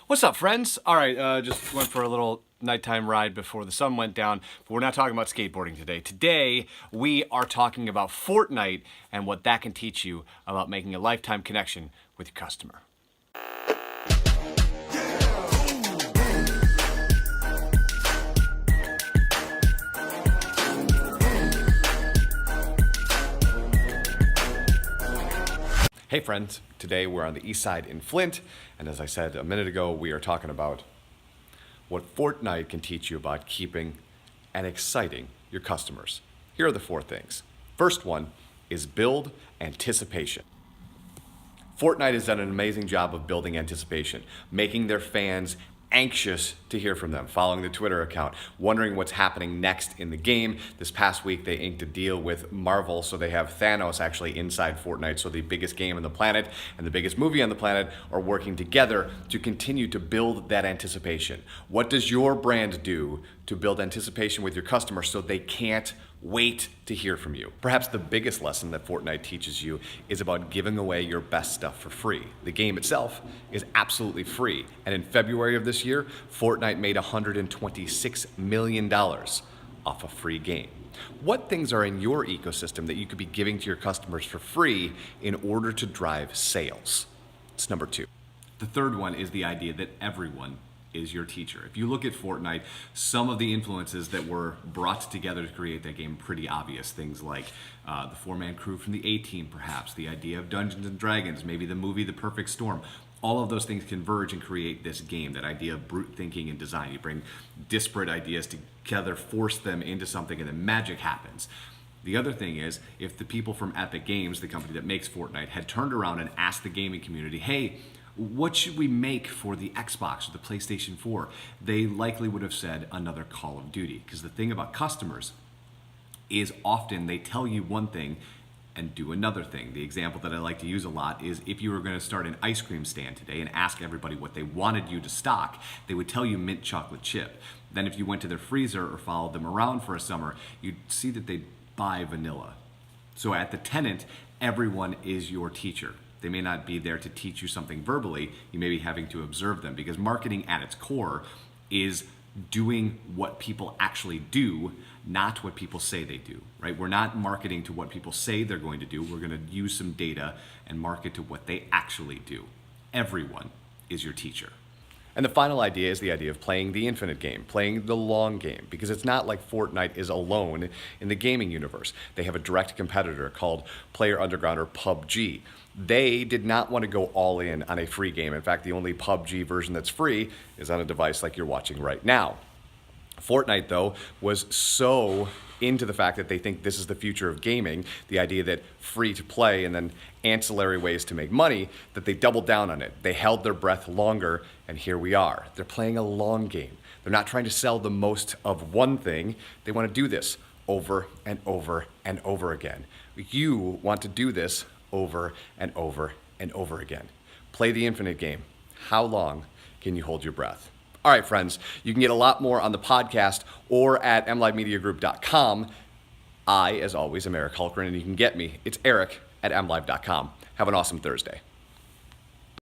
What's up, friends? All right, just went for a little nighttime ride before the sun went down, but we're not talking about skateboarding today. Today, we are talking about Fortnite and what that can teach you about making a lifetime connection with your customer. Hey friends, today we're on the east side in Flint, and as I said a minute ago, we are talking about what Fortnite can teach you about keeping and exciting your customers. Here are the four things. First one is build anticipation. Fortnite has done an amazing job of building anticipation, making their fans anxious to hear from them, following the Twitter account, wondering what's happening next in the game. This past week, they inked a deal with Marvel, so they have Thanos actually inside Fortnite, so the biggest game on the planet and the biggest movie on the planet are working together to continue to build that anticipation. What does your brand do to build anticipation with your customers so they can't wait to hear from you? Perhaps the biggest lesson that Fortnite teaches you is about giving away your best stuff for free. The game itself is absolutely free, and in February of this year, Fortnite made $126 million off a free game. What things are in your ecosystem that you could be giving to your customers for free in order to drive sales? It's number two. The third one is the idea that everyone is your teacher. If you look at Fortnite, some of the influences that were brought together to create that game are pretty obvious. Things like the four-man crew from the A-Team, perhaps, the idea of Dungeons and Dragons, maybe the movie The Perfect Storm. All of those things converge and create this game, that idea of brute thinking and design. You bring disparate ideas together, force them into something, and then magic happens. The other thing is, if the people from Epic Games, the company that makes Fortnite, had turned around and asked the gaming community, hey, what should we make for the Xbox or the PlayStation 4? They likely would have said another Call of Duty. Because the thing about customers is often they tell you one thing and do another thing. The example that I like to use a lot is if you were going to start an ice cream stand today and ask everybody what they wanted you to stock, they would tell you mint chocolate chip. Then if you went to their freezer or followed them around for a summer, you'd see that they'd buy vanilla. So at the tenant, everyone is your teacher. They may not be there to teach you something verbally. You may be having to observe them, because marketing at its core is doing what people actually do, not what people say they do, right? We're not marketing to what people say they're going to do. We're going to use some data and market to what they actually do. Everyone is your teacher. And the final idea is the idea of playing the infinite game, playing the long game, because it's not like Fortnite is alone in the gaming universe. They have a direct competitor called PlayerUnknown's or PUBG. They did not want to go all in on a free game. In fact, the only PUBG version that's free is on a device like you're watching right now. Fortnite, though, was so into the fact that they think this is the future of gaming, the idea that free to play and then ancillary ways to make money, that they doubled down on it. They held their breath longer, and here we are. They're playing a long game. They're not trying to sell the most of one thing. They want to do this over and over and over again. You want to do this over and over and over again. Play the infinite game. How long can you hold your breath? All right, friends, you can get a lot more on the podcast or at mlivemediagroup.com. I, as always, am Eric Hultgren, and you can get me. It's Eric at mlive.com. Have an awesome Thursday.